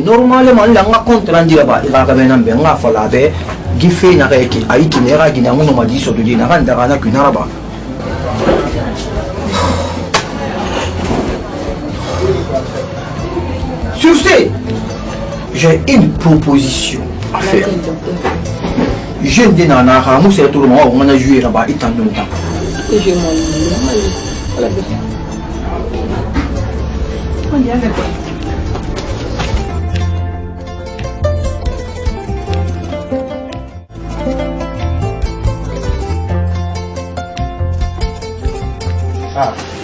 normalement la nga compte rendu là-bas il va quand même bien nga fala be gife na ki ay ki nera gina mo ma di so di na randa kana ku naraba sur ce j'ai une proposition à faire je dis nana ramu c'est tout le monde on a joué là-bas il tant longtemps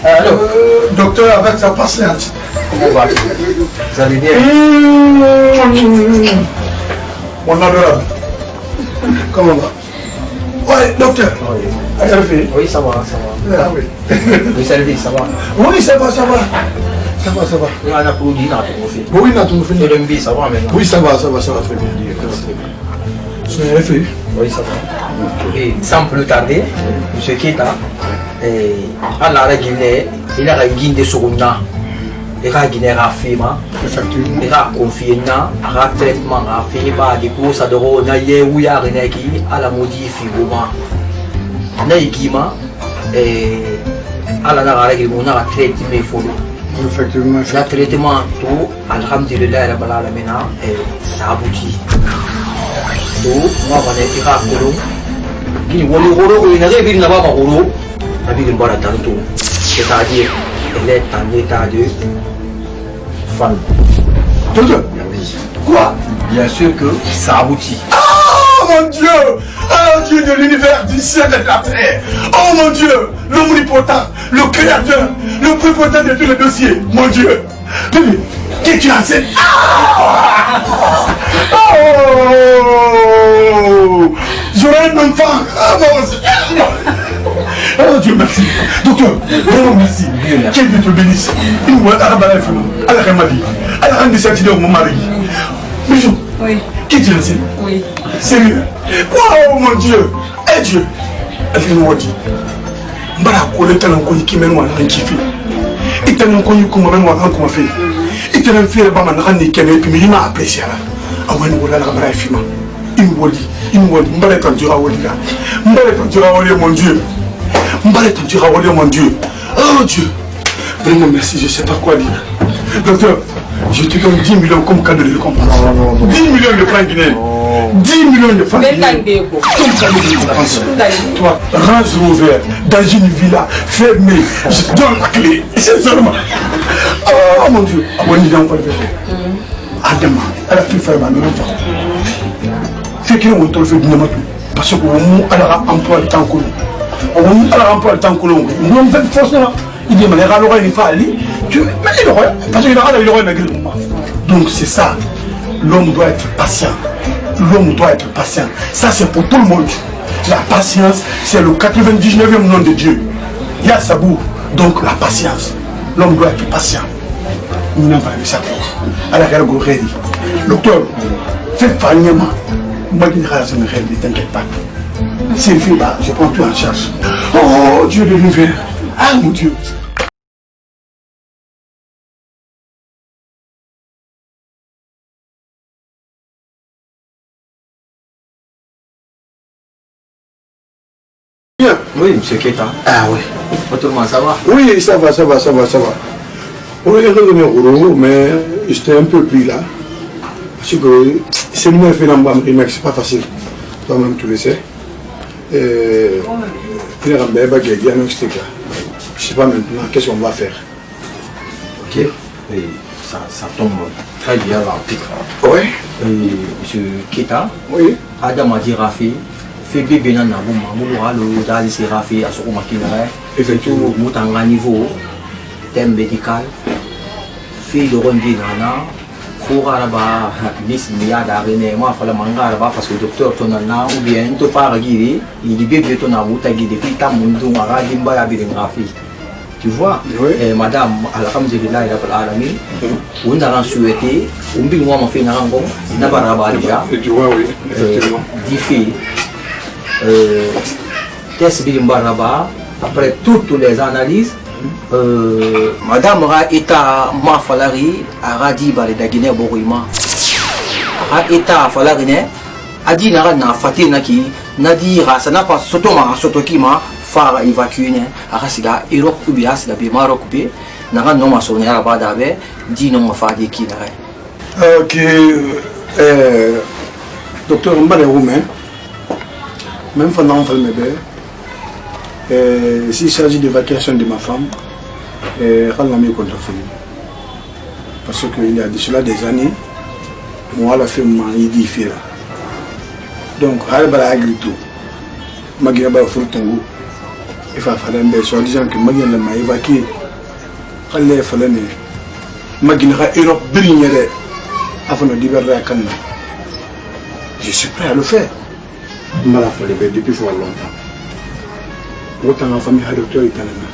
Alors, docteur, avec sa patiente. Comment va-t-il? Vous allez bien? Mon adorable. Comment va? Oui, docteur. Oui. Ça fait? Oui, ça va, ça va. Ah oui. Oui, ça va. Oui, ça va, ça va. Ça va, ça va. Il y a un applaudi dans ton fait. Oui, on a tout fini. Ça va maintenant? Oui, ça va très bien. C'est fait. Oui, ça va. Et sans plus tarder, M. Keita, à la Guinée, il a une de Souna. Il a Guinée à Fima. Effectivement. Il a confié un traitement à Fima, des courses à Doro, Naye, Ouya, Reneki, à la modifier. Naïkima, et à la Naragimona, traitement follow. Effectivement. Le traitement, tout, alhamdulillah, la balamena, et ça aboutit. Tout, moi, on est tiré à Kolo. Il y a un gros, il y a un gros, il y a un gros, il y a un gros, c'est-à-dire, elle est en état de fan. Docteur. Quoi? Bien sûr que ça aboutit. Oh mon Dieu! Oh Dieu de l'univers, du ciel et de la terre! Oh mon Dieu! L'omnipotent, le créateur, le plus potent de tous les dossiers! Mon Dieu! Bébé, qu'est-ce que tu as fait? Oh! J'aurai un enfant! Oh mon Dieu! Oh Dieu merci! Docteur, vraiment merci! Quel Dieu te bénisse! Il me voit à la balade, à la Ramadi, à la reine de cette idée, mon mari! Bijou! Oui. Qu'est-ce que tu as fait? Oui. Sérieux? Waouh mon Dieu! Eh Dieu! Elle nous dit. Mbara kole tellement qu'on qui mène moi un kiffé. Et tellement qu'on y comment même moi un comment fait. Et tellement fait le baman rani kene puis il m'a apprécié là. Ah ouais nous voilà la bara fima. Il me dit. Mbara quand tu rawoli là. Mbara quand tu rawoli mon Dieu. Mbara quand tu rawoli mon Dieu. Oh Dieu! Vraiment merci, je sais pas quoi dire. Docteur, je te donne 10 millions comme cadeau de récompense. Non. 10 millions de francs guinéens. 10 millions de francs guinéens. Comme cadeau de récompense. Toi, range ouvert, dans une villa fermée. Je te donne la clé. C'est seulement. Oh mon Dieu. Ah, bon, il y a un peu de fait. Ah, demain, elle a pu faire ma maison. C'est qu'il y a un peu de fait. Parce qu'on a emploi le temps que nous. On a emploi le temps que nous. On fait force là. Il dit, mais il faut aller. Mais il aurait, parce qu'il aura le moment. Donc c'est ça. L'homme doit être patient. L'homme doit être patient. Ça c'est pour tout le monde. La patience, c'est le 99e nom de Dieu. Il y a Sabou. Donc la patience. L'homme doit être patient. Nous n'avons pas vu ça. À la guerre Gouredi. Docteur, faites pas rien. Moi, je ne t'inquiète pas. C'est fait là, je prends tout en charge. Oh Dieu de l'univers. Ah mon Dieu. Oui, M. Keita. Ah oui. Autrement, ça va? Oui, ça va. On est revenu au Roro, mais j'étais un peu pris là. Parce que c'est moi qui c'est pas facile. Toi-même, tu le sais. Je ne sais pas maintenant qu'est-ce qu'on va faire. Ok. Et ça tombe très bien l'article. Oui. Et M. Keita. Oui. Adam a dit Rafi. Fait bébé dans le c'est Rafi à ce moment qu'il a. Effectivement. Montant à niveau. Thème médical. Fait le rendu dans la. Pour là-bas, Miss Mia d'Arene, moi, il faut le manga là-bas parce que le docteur Tonana, ou bien, tu pars à Guiri, il dit bébé ton amour, t'as guidé, puis t'as mon don à Radimba à Bilingraphie. Tu vois, madame, alhamdulillah, il a pas l'ami, on a souhaité, on dit moi, ma fille n'a pas n'a pas rabat déjà. Et tu vois, oui, effectivement. 10 filles, test Bilimba là-bas, après toutes les analyses, Madame Ra Eta Mafalari a radi bari da Guinée Bourima. Ra Eta Falarine a dit na Fatina qui n'a dit ça n'a pas sotoma sotokima fara évacuer a rasiga Europe ou bien c'est la Maroc ou n'a non ma sonner à badabe dit non ma fa de qui là. Ok, docteur Mbale Roumain, même pendant que s'il s'agit d'évacuation de ma femme, parce qu'il y a de cela des années, moi la femme m'a dit faire. Donc, elle va agrito. Magia va faire ton goût. Il va falloir me soit disant que Magia m'a évacué. Elle est fallu Magia va Europe briller afin de libérer la canne. Je suis prêt à le faire. Je m'en rappelle depuis fort longtemps. Autant la famille a docteur italien.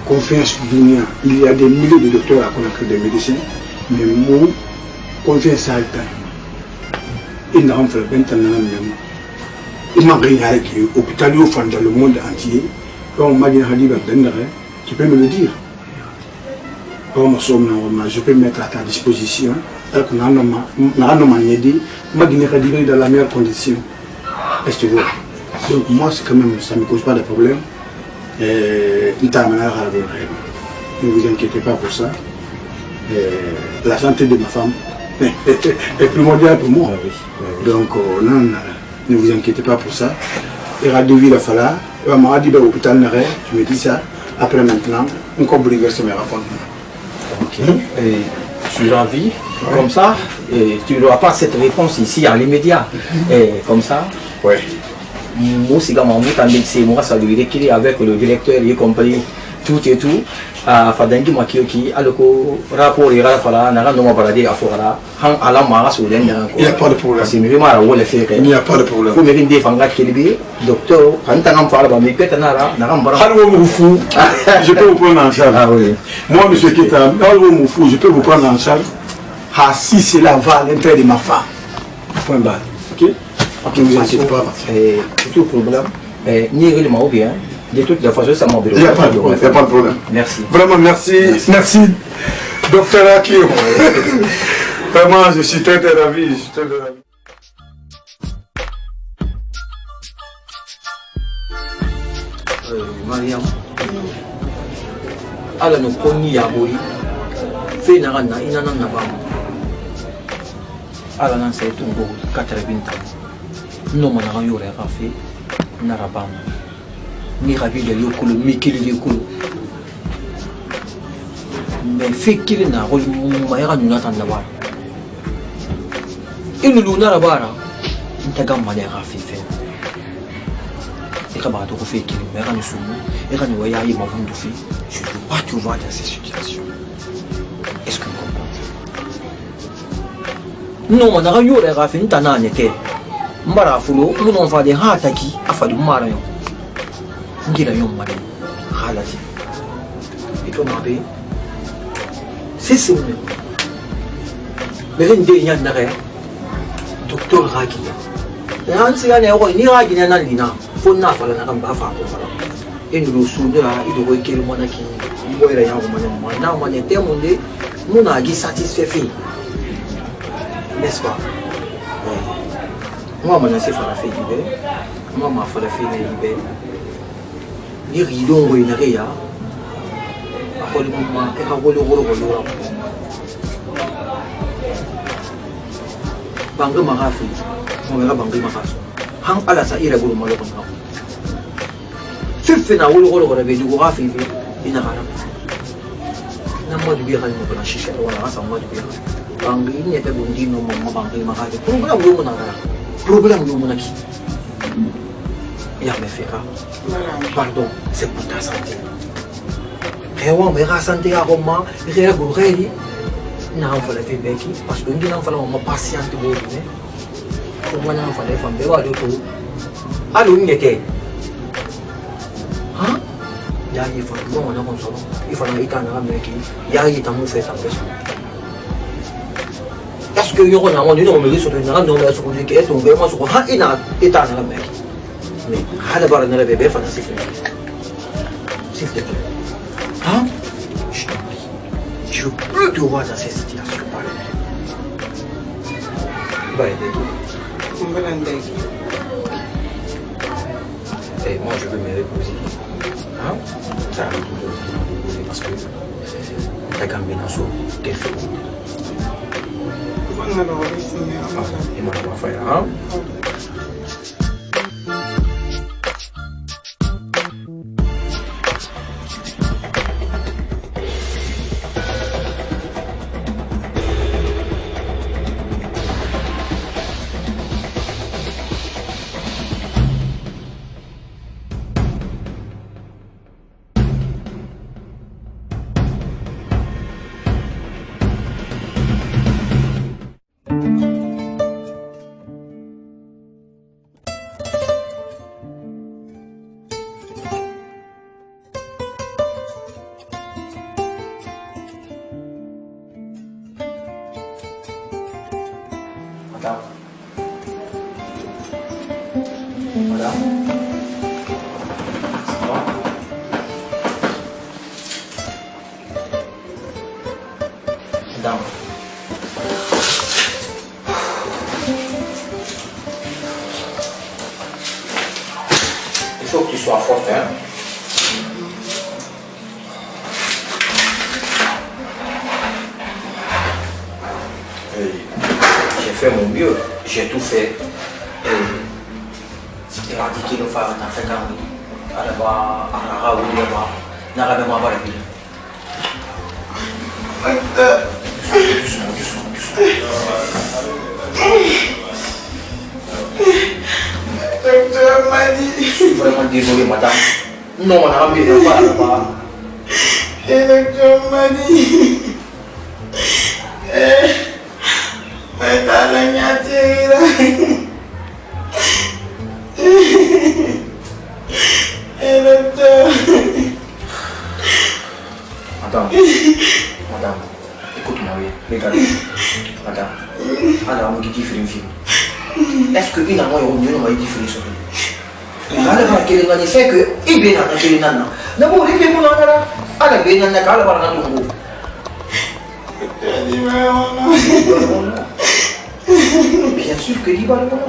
Confiance dunia. Il y a des milliers de docteurs à connaître des médecins, mais moi, confiance à l'État. Il n'a pas fait 20 ans même. Il m'a gagné avec l'hôpital dans le monde entier. Quand on m'a dit tu peux me le dire. Je peux mettre à ta disposition. Donc, dans la meilleure condition. Est-ce que tu vois? Donc, moi, c'est quand même, ça ne me cause pas de problème. Ne vous inquiétez pas pour ça. La santé de ma femme est primordiale pour moi. Donc, non, ne vous inquiétez pas pour ça. Il y a 2 villes à faire. Il m'a dit à l'hôpital, tu me dis ça. Après, maintenant, on peut verser mes rapports. Ok. Et je suis ravi. Comme ça, et tu n'auras pas cette réponse ici à l'immédiat. Et comme ça, oui. Moi, c'est moi, ça lui récupérer avec le directeur, y compris tout et tout. Fadangi Makioki, aloko rapport et rafala, n'a pas baladé à Fora, Han Alama, il n'y a pas de problème. C'est mieux à la faire. Il n'y a pas de problème. Vous m'avez dit Fanga Kelbi, docteur, Pantanam Faraba, mais Petanara, Narambara. Je peux vous prendre en charge. Ah oui. Moi, monsieur Keta, je peux vous prendre en charge. Ah, si cela va à l'intérêt de ma femme. Point barre. Ok? Ne vous inquiétez pas. Tout problème. Ni réellement ou bien. De toute façon, ça m'a il n'y a pas de problème. Merci. Vraiment, merci. Merci, docteur Akio. Vraiment, je suis très ravi. Mariam. Alors, nous connaissons Yaboui. Fait Narana, il n'en a pas. Alors, nous sommes 80 ans. Nous avons fait Narabam. Ni ravi de yokulu, mikili yokulu. Mais fait qu'il n'a pas de Nunatan Navar. Il nous l'a rabara. Il t'a gardé à faire. Et comme tu fais qu'il m'a rendu sous nous, et quand nous voyons ma vente de fille, je ne peux pas te voir dans ces situations. Est-ce que vous comprenez? Non, on a eu les raffins Tana n'était. Mbarafulo, nous n'avons pas de hataki à faire du marayon. Ngira yom mari halati ito nabe c'est mais ren de yan nare docteur Ragina yan siya ne ko ni Ragina nan lina fo na fala na kan ba fa ko fala en lo su de la ido ko kele mona ki mo era yan ko mona na mona te monde muna gi satisfait fi n'est-ce pas moi mona se fala fi ibe moi ma fala fi ibe ni rideau ngo inaria akoli mama ke hakolo goro goro banga magafi mo ga banga magaso hang ala sa ira guru malo kono fife na goro goro be dugo gafi be ina gara na mo dubi ga mo na shisha wala asa mo dubi banga ni te bundi no mo banga magafi problem yo mo na gara problem yo mo na ki ya me fera. Pardon, c'est pour ta santé. Et on verra santé à Roma, il y a un gouré. Non, il faut la faire béki, parce que nous n'avons pas la patiente pour nous. Comment on va faire des femmes de tout. Alors, il était. Hein? Il y a des femmes, on a consolé. Il faut la étendre à béki. Il y a des femmes qui font ça. Est-ce que nous avons dit non, mais sur le nom, nous avons dit que nous avons dit que nous avons dit que mais S'il te plaît. Hein? Je t'en prie. Je veux plus te voir dans cette situation. Et moi, je veux me reposer. Hein? Ça va me reposer parce que la combinaison, qu'elle fait. Et moi, je vais faire. Hein? Madame. Madame. Ça va? Madame. Il faut que tu sois forte, hein? J'ai fait mon mieux, j'ai tout fait. Éradiquer le phare dans cette armée. Alors, à la Docteur m'a dit. Je suis vraiment désolé, madame. Non, on a ramené le phare là-bas. Et le docteur m'a dit. Mais t'as la gnaterie là. Et le docteur. Madame, écoute-moi, regarde. Madame, alors, on dit film. Est-ce que une amant est revenue, on va dire film sur lui? Ala ba kele ngani c'est que ibe na kele nana. Na bo libe mo na ala. Ala be nana kala ba na tungo. Bien sûr que liba non.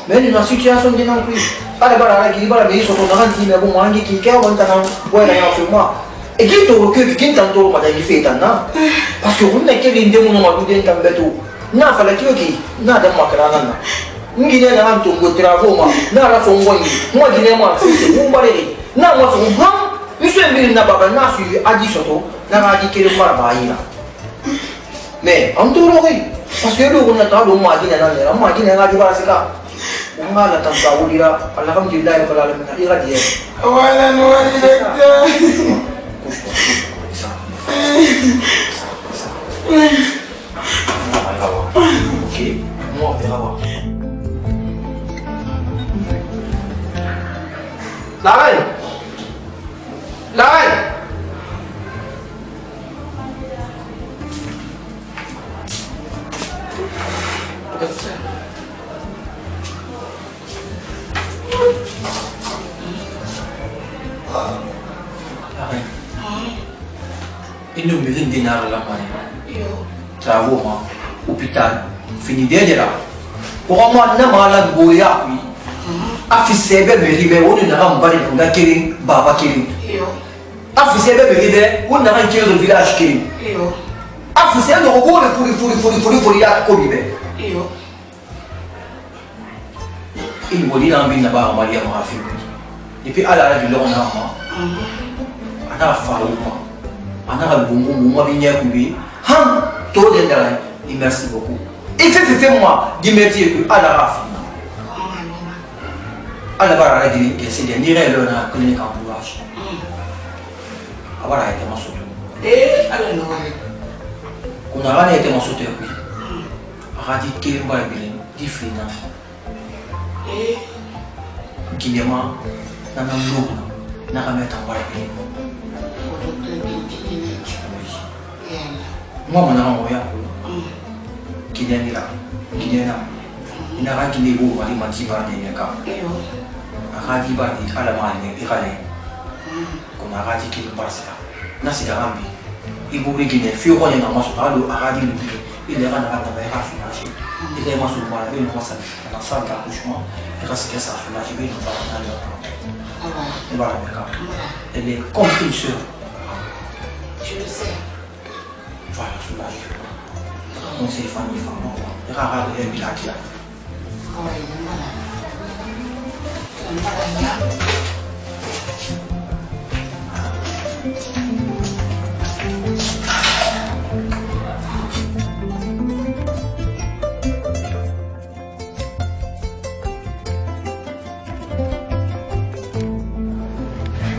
Mais dans la situation de non plus. Ala ba ala ki liba mais so to na kan ti me bo mangi ki ka wanta na boy na ya moi. Et qui te recule qui t'entend madame qui fait tana parce que on n'a qu'elle inde mon ma duden tambeto. Na fala ki na da makara nana. Ngine na antu ngo travaux ma na la so ngoni mo gine ma fete mo bare na mo so ha miso mbili na baba na su adi soto na adi kele mara ba ina mais antu ro parce que le on a ta do ma gine na le ma gine na di bara sika on a la tanta ulira alhamdulillah rabbil alamin ira die Voilà no directeur. Ok, moi on verra voir. La reine! La reine! La reine. Il nous met une dinar là, travaux, hôpital, fini déjà là. Pour moi, n'a pas la goya, oui. Afisebe me ribe woni na ram bari nga kiri baba kiri Yo. Afisebe me ribe woni na ran kiri village kiri Yo. Afisebe ko ko furi ya ko bibe Yo. il wodi na bin na ba Maria ma fi et puis ala la bilo na ma ana fa ma ana ga bungu mo bi nya ku bi han to de dara et merci beaucoup et fait moi di métier que ala rafi alla bara di che si dire una clinica ambulance avara ite masoto alla no. kuna rana ite masoto qui radi che ba bile di fina kinema na no na ka meta ba bile moi na mo ya kinenira kinena ina ka kinebo wali manti ba de ka akadi ba di ala mali ne ikale Qu'on a radiqué le passé là. Là, c'est Garambi. Il vous begin a few one in a muscle, a radi le pied. Il est rendu à la soulagé. Il est sur le bras, il est dans la salle d'accouchement. Il reste que ça, soulagé, il va dans le voilà, elle est comme une sœur. Je le sais. Voilà, soulagé. On s'est famille, il a rare de village là.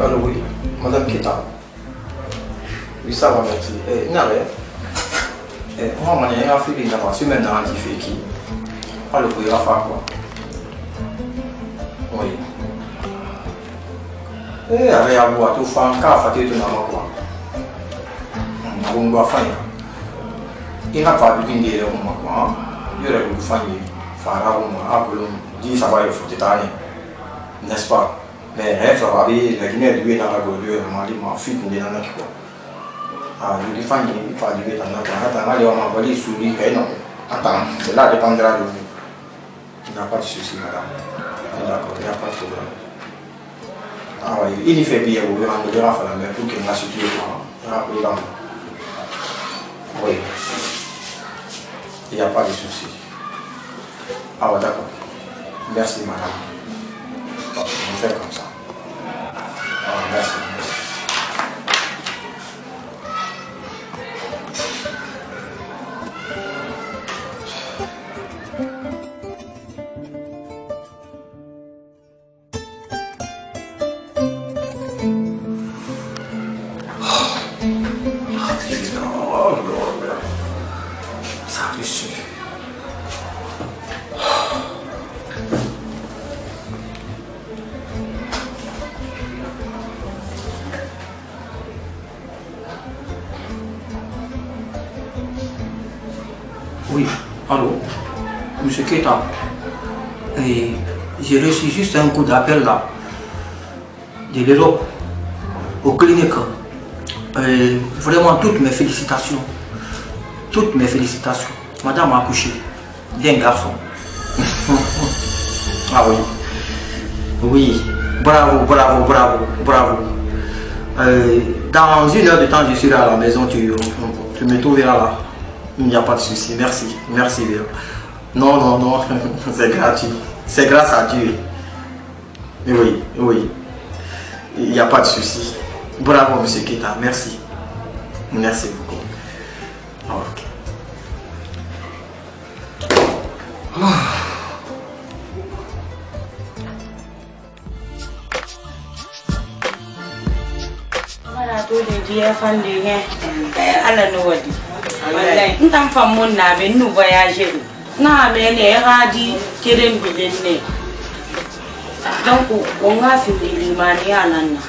Allô, oui, Madame Keta. Oui, ça va, merci. Moi, je suis fait des avancées maintenant qui. Alors, il va faire quoi? Oui. Avec la boîte, tout faire un café, tout n'importe quoi. On doit faire. Il n'a pas de bien dire au moment. Il y a une famille. Faire ça va être foutu, n'est-ce pas? Mais ça va aller, la Guinée est dans la gauche, ma fille est dans la quoi. Ah, je dis famille, il faut aller dans la gauche. Attends, on va aller sur lui, attends, cela dépendra de vous. Il n'y a pas de souci, madame. D'accord, il n'y a pas de problème. Ah oui, il y fait bien, vous verrez, on verra faire la même pour qu'il m'a situé. Oui. Il n'y a pas de souci. Ah ouais, d'accord. Merci, madame. On fait comme ça. Ah, merci. Ça me suffit. Oui, allô, monsieur Keta. J'ai reçu juste un coup d'appel là, de l'Europe, aux cliniques. Vraiment, toutes mes félicitations. Toutes mes félicitations. Madame a accouché d'un garçon. Ah oui. Oui, bravo, bravo, bravo, bravo. Dans 1 heure de temps, je serai à la maison, tu me trouveras là. Il n'y a pas de souci, merci, merci bien. Non, non, non, c'est gratuit. C'est grâce à Dieu. Oui, oui. Il n'y a pas de souci. Bravo, monsieur Keta, merci. Merci beaucoup. Ok. Mana to da jiya fande ne ala no wadi wallahi in tan fam mun na be nu voyage na me ne radi kiren bidin ne donc on ga fi limani anan na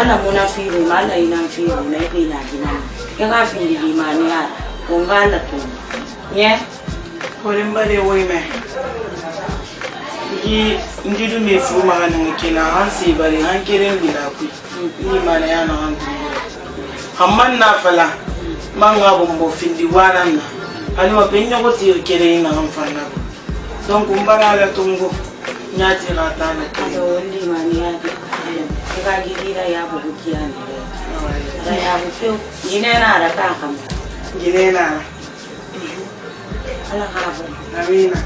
ala muna fi mala ina fi na ke na dinan ya ga fi limani ala on ga la to ye Korin bare wai me. Ngidu me fu magana ngikina hansi bare han kiren bila ku. Ni mana yana hantu. Hamman na fala. Manga bombo findi wanan na. Ali wa penya ko ti kere ina hanfana. Donc umbara la tungo. Nyati rata na ado limani ya ga gidira ya bugu kiyani da ya bu fiu ni ne na da kan kam ginena. ala ka bu Amina.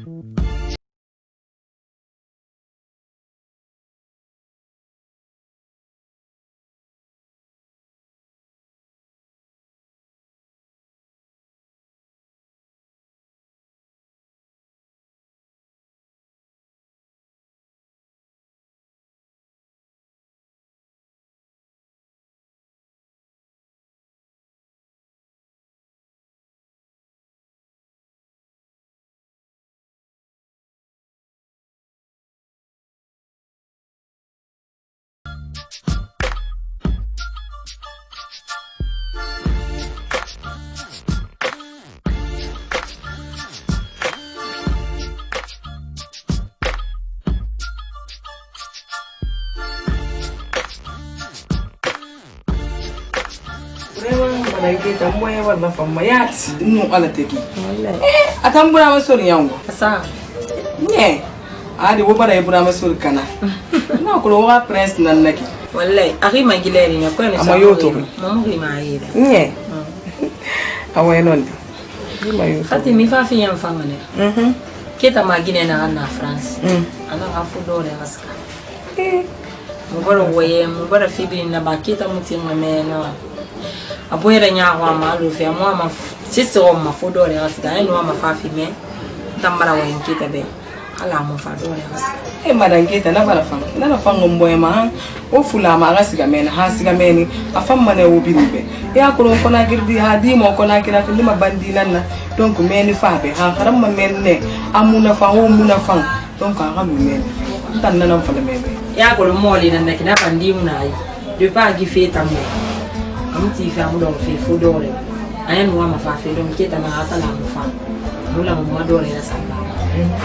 Vraiment kita moye wala fama yati nu ala teki atambura masori yangu Asa. ne adi wo bara ibura masori kana na ko wa press nan naki Wallahi, akhi magileri na kwani Ama yoto. Mamu rimaire. ne awaye non di mayo Fati mi fa fi yam fangane. Kita magine na France. Ana afu dole aska. Mubara woye, mubara fibri na bakita mutima mena. Aboyera nyawa malu fi amwa ma sisi o ma fodore aska eno ma fa fi me. Tambara woye kita be. Ala mo fa dole aska. madan kita na bara fang na fang ngomboy ma o fula ma ga siga men ha siga meni afam mane wo bibe ya ko ko na girdi ha di mo ko na kira ko ma bandi nan na donc meni fa be ha haram ma men ne amuna fa o muna fang donc ha mu men tan nan fa le mebe Ya ko mo li nan kina bandi muna yi. De pas gi fe tamu. Amuti fa mu do fe fodore. Ayen wa ma fa fe do kita na asala mu fa. Mula mo dore na samba.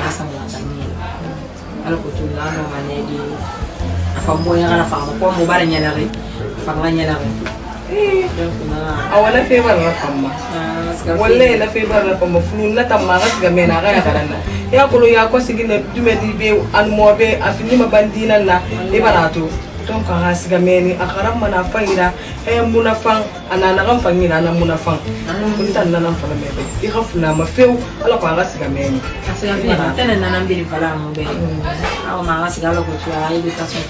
Asa mo tani. Ala ko tula no manedi afa moya ala fa ko mo bare nyalare fa nga nyalare donc na awala fe bara famma wallahi la fe bara famma fulu na tamma ga siga mena ga garanna ya ko ya ko sigina dume di be an mo be afini ma bandina na e barato donc ha siga meni akaram mana faira e muna fang anana gam fangina na muna fang kun tan nan fa mebe i khafuna ma feu ala ko ga siga meni asiga vina tena na nambiri fala mo be aw ma asiga lo ko tua ai bita so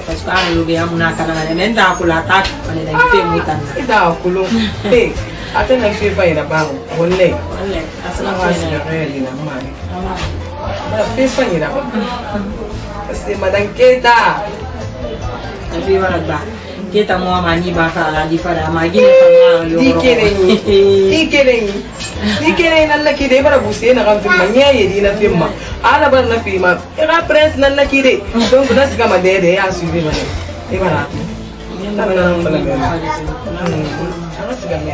parce que ana lo be amuna kana na nenda ko la tak ale da pe mutan ida kulo e atena fe faira ba wallahi asiga ga siga meni na mani ba fe faira ba este madan keta Tapi wala kita mo mani ba fa di fara magine fa yo Dikere nalla kide bara buse na kan film nya yedi na film ala bar na film era prince nalla kide donc das gama dede ya suivi mane e bara tan nan bala me ana siga me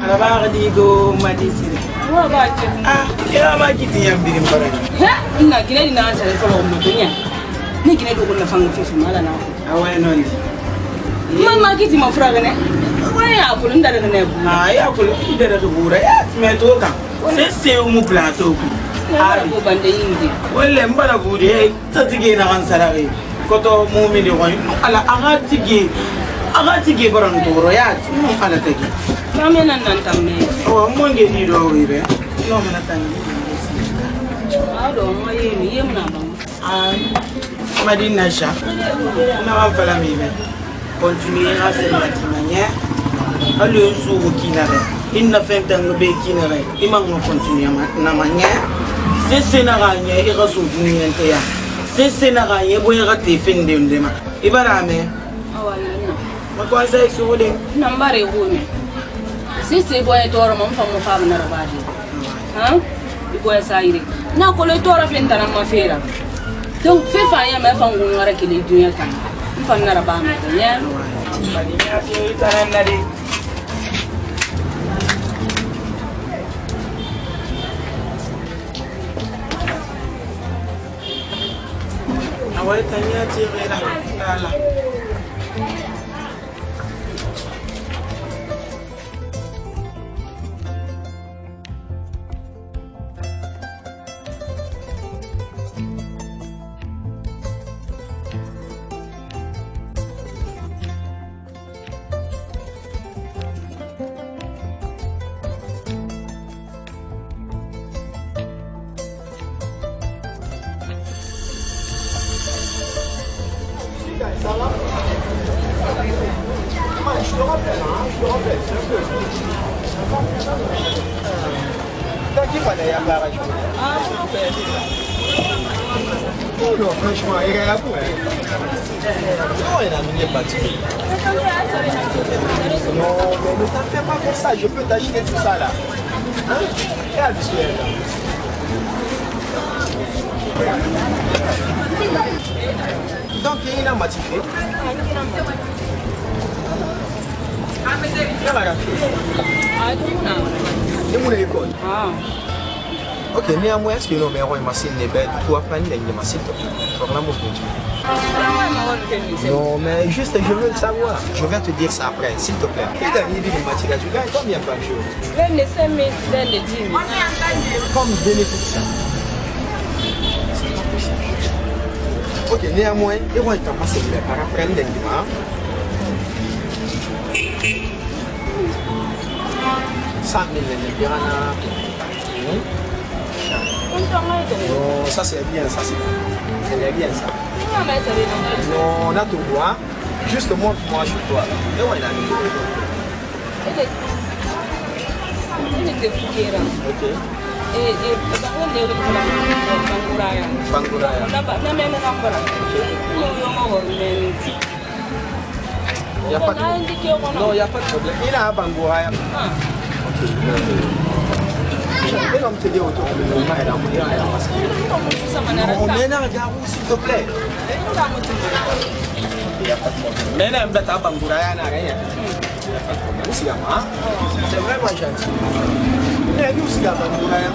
Alaba di go madisi. Wa ba ce. Kira ma kiti yan birin bara. Ina gine ni na tare ko mu dunya. Ni gine do ko na fanga fi mala na. Awai non di. Mama kiti ma fura gane. Wai ya kulun da ne bu. Ya kulun da bura ya me to kan. Sai mu plateau ku. Ko bande yindi. Wala mbara bude ta tige na kan sarare. Koto mumini ko ala agatigi baran toro ya no ala tagi. Mame nan tamme. Monge ni do wibe. No mana tan. Do mo yemi na ba. Madina sha. Na wa fala mi be. Continuer à se mettre manière. Allo su kinare. Inna fenta ngobe kinare. Imang no continuer na manière. C'est na ganye e ga su dunyente ya. C'est na ganye bo ya te fende ndema. Ibarame. Awalina. Makwanza isude. Nambare hune. Sisi boye toro mo famu famu na rabadi. Iboye saire. Na ko le toro fenta na mafera. Donc fe fa ya me fangu ngara kile dunya kan. Mfam na rabama ya. Bali ya fi taranda de. Awai tanya tirela. Lala. Ça va? Je te rappelle, c'est un peu. T'as qui pas d'ailleurs la radio? Oh non, franchement, il est là pour elle. Non, il a mis les bâtiments. Non, mais ne t'en fais pas pour ça, je peux t'acheter tout ça là. Hein? Regarde celui-là. Donc, il a matifié. Ok, néanmoins, est-ce que nous avons une machine de bête ou à peine une machine pour la non, mais juste, je veux le savoir. Je vais te dire ça après, s'il te plaît. Et t'as une idée de matière, tu gagnes combien par jour? Comme bénéfice. Ok, néanmoins, il va être massé par après le dimanche. Ça, non, ça c'est bien, ça c'est bien ça. Non, on a tout droit. Juste montre-moi chez toi. Et on a ok. Banguraya. Il n'y a pas de non, il n'y a pas de problème. Il a un Banguraya. Ok. Et l'homme te dit autour de nous, il a un on est dans la roue, s'il te plaît. Il n'y a pas de problème. Mais là, il y a un Banguraya, il n'y a rien. Il n'y a pas de problème. C'est vraiment gentil. Mais nous, c'est un Banguraya.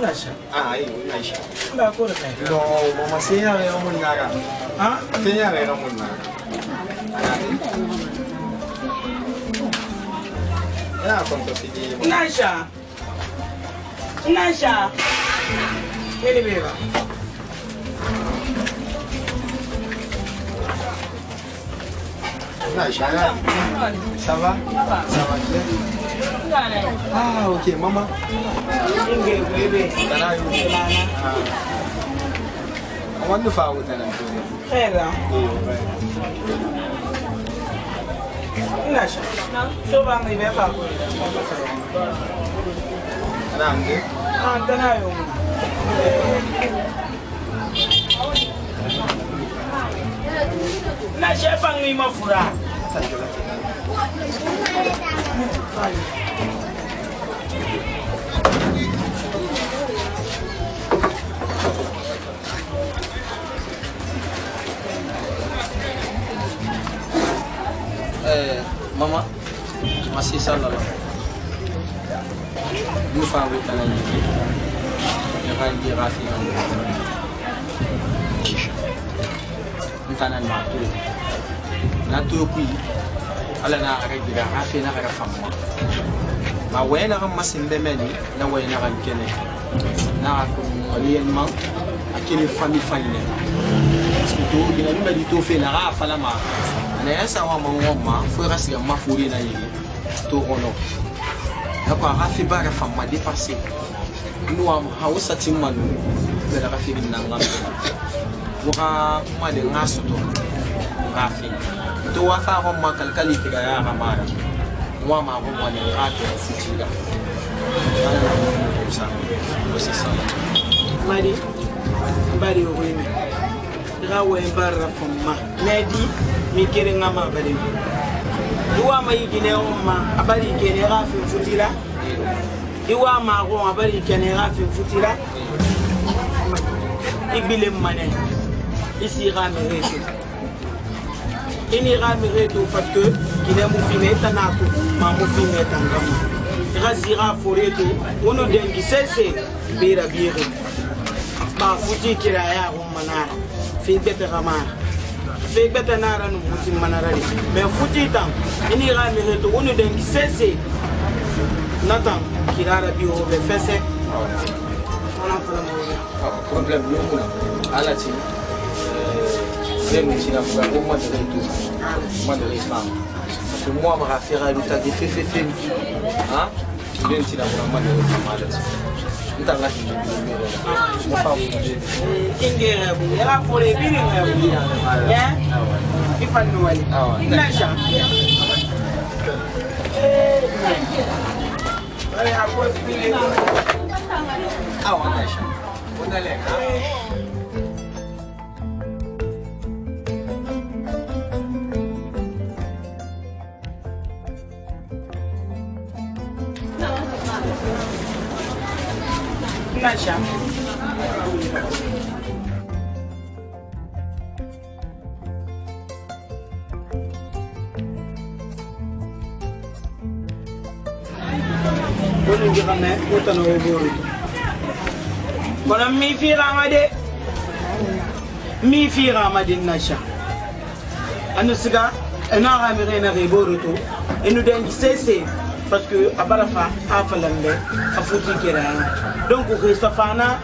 Nasha. Ah, io Nasha. Nda ko da kai. No, mama sai ya ga mun naga. Ha? Sai ya ga mun naga. Ina kwanta fiji. Nasha. Nasha. Kene beba. Nasha. Ça va? Ça va bien? Ah, ok, maman. Inge bebe. Tana yi. Wanda fa wuta nan to ne. Khaira. Nasha. So ba mai beba ko. Ana ande. Ah, tana yo. Nasha bang mi mafura. Mama, masih salah lah. Ini faham tak lagi? Yang kan dia rasa entah nan matu. Natu kui, ala na agak dia rasa na agak faham. Ma wae na kan masih demeni, na wae na kan kene. Na aku alien mang, akini family. Itu gina ni di tu fe na rafa la ma. Na essa uma mama foi rasga mafuri na yiri to ono akwa rafi bara fama dépasser nous am hausa timmanu da rafi bin nan ngam wa ma de ngaso to rafi to wa fa ma kalkali tiga ya mara wa ma ko wani rafi fitiga sa ko sa Mari bari wemi rawe barra fama nedi mi kere ngama bari iwa mai gine umma abari kene rafi futira iwa ma go abari kene rafi futira ibile mane isi rame reto ini rame reto parce que kine mu fine tanako ma mu fine tangama razira foreto ono dengi sese bira bire ba futi kira ya umma na fi bete ramana fe beta nara no musi manarari me futi tam ini ga me to wonu den sese natan kirara bi o be fese ona fala mo problem yo kuna ala ti même si la fois au mois de femme parce que moi ma faire à l'état de fait hein bien si la mois de femme ntanga ti mo fa ingere bu ya fore bi ni bu ya ifan no wali nasha wala hapo bile Nasha. Una leka. Nasha. Bunu gimana? Kita nak ubur. Kalau mi fi Ramadan Nasha. Anu siga, ena ramire na ubur tu. Enu den sese. Parce que abarafa afalambe afuti kiraya donc ko safana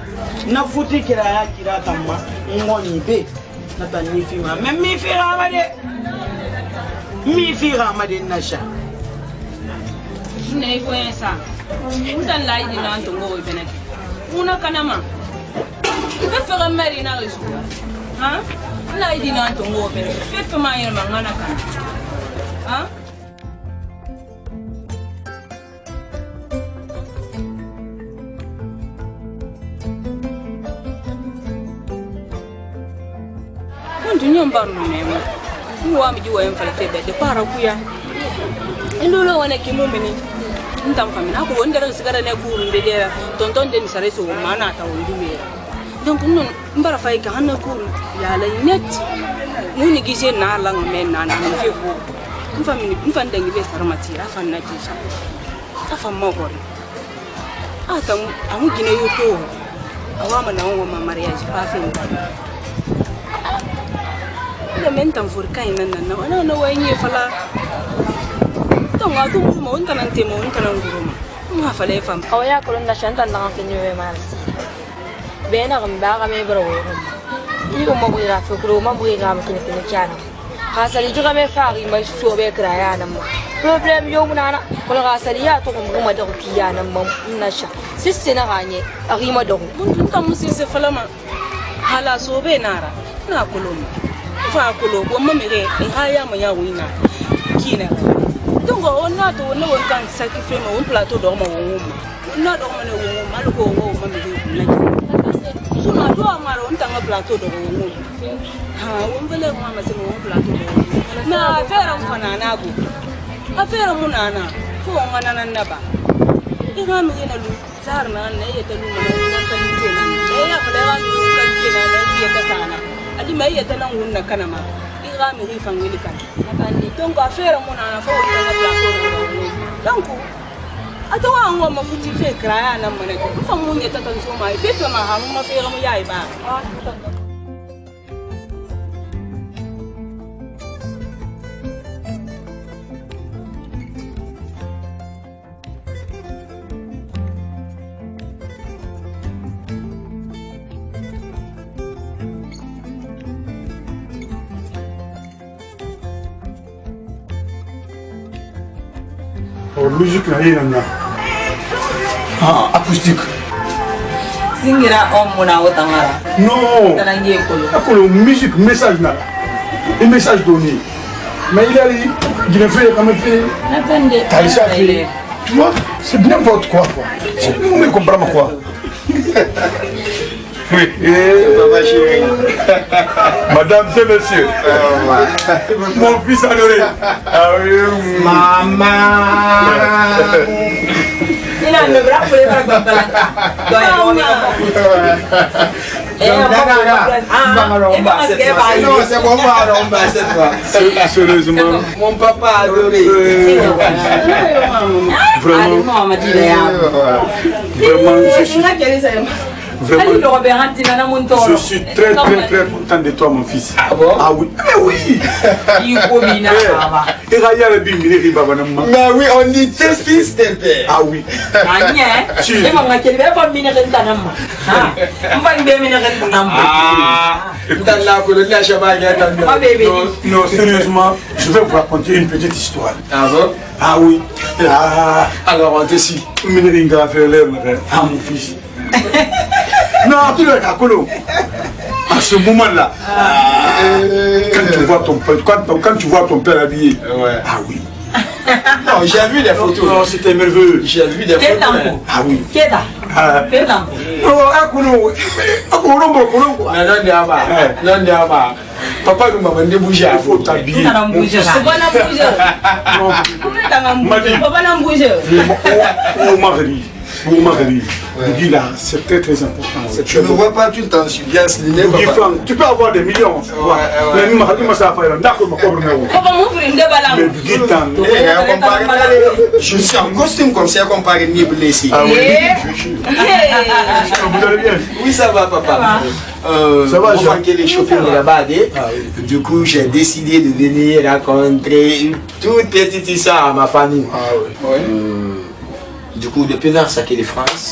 na futi kiraya kira tamma ngoni be na tani fi ma même mi fi ramade nasha ne ko yesa udan lai dina to ngo bene una kanama be fere mari na resu ha lai dina to ngo bene fe ma yer mangana kan ha dunia baru mema wa mji wa mfalate de para kuya indolo wana kimumini ntam famina ko wonde ran sigara ne kuru de de tonton de misare so mana ta wondi me donc non mbara fay ka hanna kuru ya la net muni gise na lang men na na fi ko mfamini mfande ngi be sarmati afa na ti sa afa mo hore Ata amu gine yuto. Awama na wa mariage pa fin ba. Le mentan furka ina nan na na wanye fala. To nga to mo unta nan te mo unta nan guruma. Nga fala e fam. Awaya ko nda shanta na kan niwe mal. Bena gamba ga me bro. Iko mo buira fe kuro mo buira mo kini kyana. Khasali juga me fari mai so be kraya nan mo. Problem yo munana ko khasali ya to ko mo da kiya nan mo nasha. Sisse na ganye arima do. Mun tan musise fala ma. Hala so be nara. Na kulumi. Fa kulo ko mo mere haya mo ya wina. Kina. Donc on a to no on kan sacrifice mo on plateau do mo won. On a do mo ne won ma lo ko wo mo mere kula. So ma do ma ro on tan plateau do won. Ha on bele mo ma se mo plateau do. Na fera mo na na go. Afera mo na na. Fo on na na na ba. I ga mi na lu zar na na ye ta lu na kan ke na. E ya fala ga lu kan ke na na ye ta sana. Ali mai ye ta nan won na kana ma. I ga mi ri fan wili kan. Donc affaire mon ana fo on na plateau donc atawa an wa mafuti fe kraya nan mana ko fa mun ya tatan so mai be to ma ha mun ma fe mu yayi ba Musique na acoustique. Singira muna utangara. Non. Talangie kolo. Akolo musique message là. Un message donné. Mais il a fait comme fait. Natande. Taïsa fait. Tu vois, c'est n'importe quoi. Vous me comprenez quoi? Oui. Papa chéri. Madame, c'est monsieur. Mon fils adoré. Ah oui. Maman. Il a le bras pour les bras Sérieusement. Mon papa adoré. Vraiment, je suis très content de toi, mon fils. Ah bon? Ah oui. Mais oui. Mais oui, on dit tes fils, tes pères. Ah oui. Non, sérieusement, je vais vous raconter une petite histoire. Ah bon? Ah oui. Ah, alors on te suit. Ah mon fils. Non, tu le Kolo. À ce moment-là, quand tu vois ton père habillé, Ouais. ah oui. Non, j'ai vu des photos. Non, c'était merveilleux. J'ai vu des photos. Ah oui. Keda. Non, papa nous m'a demandé de bouger à faut t'habiller. C'est très très important. Tu ne vois pas tout le temps, je suis bien sliné. Tu peux avoir des millions. Je suis en costume comme ça, comparé à Nible ici. Ah oui. Vous allez bien? Oui, ça va, papa. Ça va, j'ai manqué les shopping là-bas. Du coup, j'ai décidé de venir rencontrer une toute petite histoire à ma famille. Ah oui. Du coup, depuis mars, ça les France.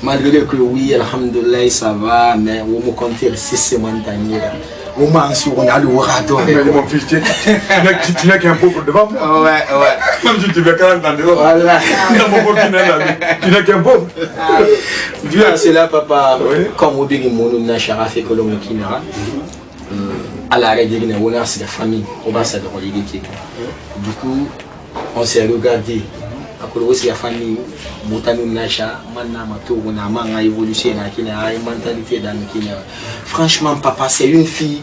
Malgré que oui, alhamdoulilah, ça va, mais on me compte c'est montagne. On m'a assuré, on a le raton. Mais mon fils, tu n'as qu'un pauvre devant moi. Ouais. Même si tu veux 40 ans dehors. Voilà. Tu n'as qu'un pauvre. Dû à cela, papa, comme on dit que mon nom fait que l'on à l'arrêt de on a la famille, on va s'adresser à l'idée. Du coup, on s'est regardé. Aussi la famille, évolution mentalité dans le Kenya. Franchement, papa, c'est une fille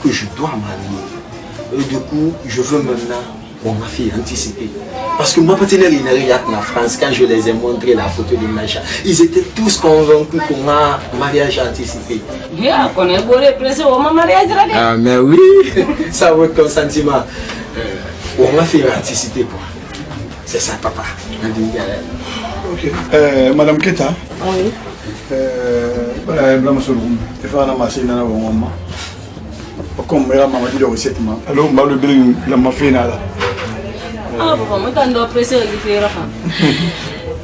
que je dois marier. Et du coup, je veux maintenant mon fille anticiper. Parce que moi, partenaire en France, quand je les ai montré la photo de Nacha, ils étaient tous convaincus qu'on a un mariage anticipé. Ah, mais oui, ça vaut ton sentiment. On m'a fait anticiper quoi. C'est ça, papa. Ok. Madame Keta. Oui. Voilà, blanc sur le room. Tu fais un amassé dans la maman. Comme maman dit le recette. Alors, le bling, la mafia là. Ah bon, moi quand on presse le faire là.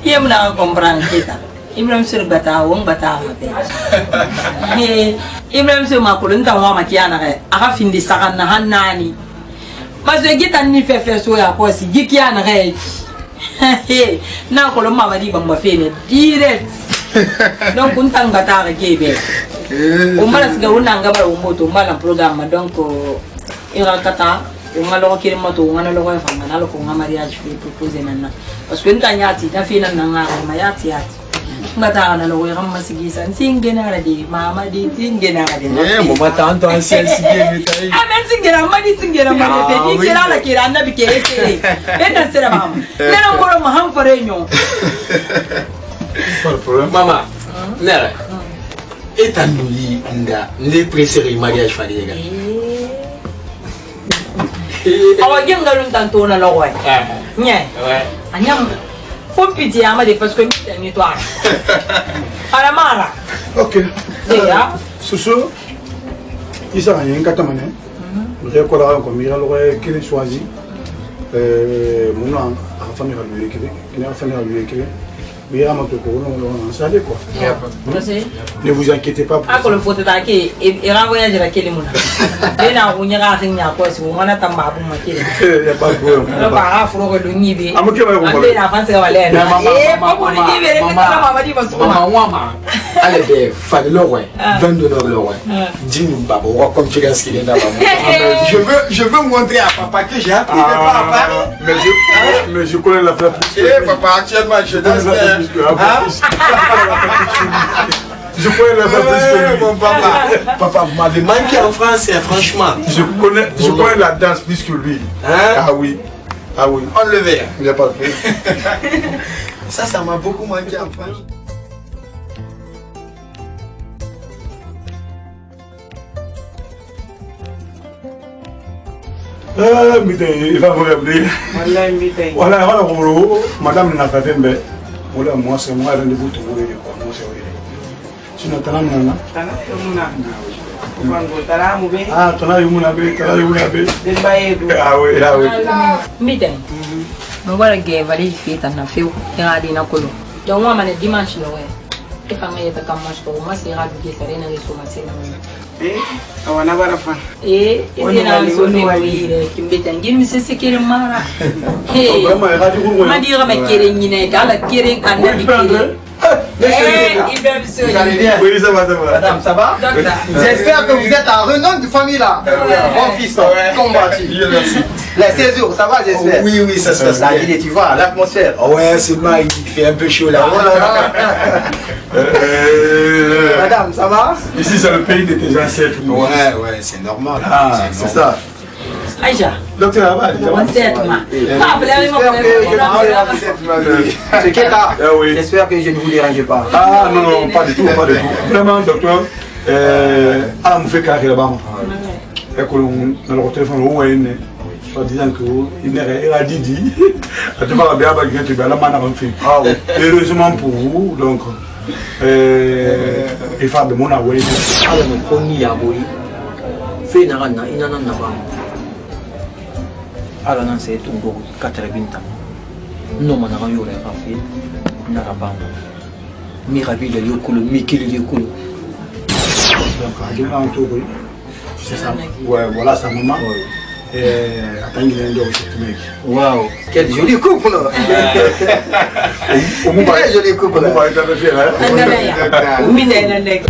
Il me l'a comprendre Keta. Ibrahim sur bata wong bata ma be. Ibrahim sur ma kolon ta wa ma kiana re. Aka findi sakan na hanani. Parce que Keta ni fait so ya ko si gikiana re. Na kolon ma di bamba fene direct. Donc on tanga ta ke be. O mala siga una ngaba o moto mala programme donc ira kata ngalo kiri moto ngalo ko fa ngalo ko mariage fi proposer nana parce que ntanyati ta fina nanga ma yati ngata na lo yama sigisa singena ra di mama di singena ra di mo tanto ancien sigena tai men singena ma di singena ma di ni kira la kira annabi kere kere enda sera mama nena ngoro ma han farenyo Pas de problème. Maman, nera. Et ta nouille, les préférés mariage fallait. awa gem galun tanto na lo wa nye anyam fo piti ama de parce que mi toi ala mara Ok. ya Soso, il s'en vient quand même. Je connais encore Mira l'aurait qu'il choisi. Mon nom a famille à lui écrire. Il a famille à lui écrire. Mira m'a tout couru, on s'en allait quoi. Ne vous inquiétez pas. ako le foto ta ke e ra voyage ra kele mona ena unya ga nya ko si wona tamba bu makele Il n'y a pas de problème. lo ba afro ko lunyi be Amo ke ba ko. ande na fanse ga wale na ko ni be re na mama di basu Maman, maman. Allez, ben, fallait le roi. 22 heures le roi. Dis-nous, babo, comme tu restes qu'il est là-bas. Je veux montrer à papa que j'ai appris de papa. Mais je connais l'affaire. Eh papa, actuellement je danse. Je connais l'affaire plus que Mon papa. Papa, vous m'avez manqué en français, franchement. je connais la danse plus que lui. Hein? Ah oui. Ah oui. On le verra. Il n'y a pas de problème. Ça m'a beaucoup manqué en France. Il va vous rappeler. wallahi mbitay Voilà, madame n'a pas fait, mais voilà, moi c'est moi rendez-vous tout le monde. Moi c'est oui. Sinon, t'as un tana muna bango tara mu be Ah, t'en as eu mon abbé, t'en as eu mon abbé. den baye du Ah oui, ah oui. mbite mo wala ge vali fita na feu ya di na kolo donc moi mané dimanche lo we e fa ngaya ta kamash ko ma si ra bi sare na riso ma se na awana bara fan ina so ne wali re kimbite ngin mi se sekere mara he Vraiment, il a dit vous. ma di ra ma kere nyine kala kere annabi kere Oui, ça va, ça va. Madame, ça va? J'espère que vous êtes en renom de famille là. Bon fils, combattu. Les 16 jours, ça va, j'espère? Oui, oui, ça se passe. La idée, tu vois, l'atmosphère. Ouais, c'est mal, il fait un peu chaud là. Madame, ça va? Ici, c'est le pays de tes ancêtres. Ouais, c'est normal. Ah, c'est ça. Aïcha Docteur, ça va? on sait ma ah J'espère que je ne Ah oui. J'espère que je ne vous dérange pas. Ah non, non, pas du tout, pas du tout. Vraiment, docteur, à me faire carré là-bas. Et que le téléphone, on est en disant qu'il a dit, tu vas bien avec tu vas la main à film. Heureusement pour vous, donc, il faut de mon avoué. Alors, on y a boy. Fait na rana, ina na ba. Ala nan c'est tout go 80 ans. Non, on a eu le café. Na ba. Mirabile yokulu, mikili yokulu. C'est ça. Ouais, voilà sa maman. Attends, il est là aussi, mec. Waouh, Quel joli couple! Au moins, Très joli couple! on va être avec elle. mbite na nek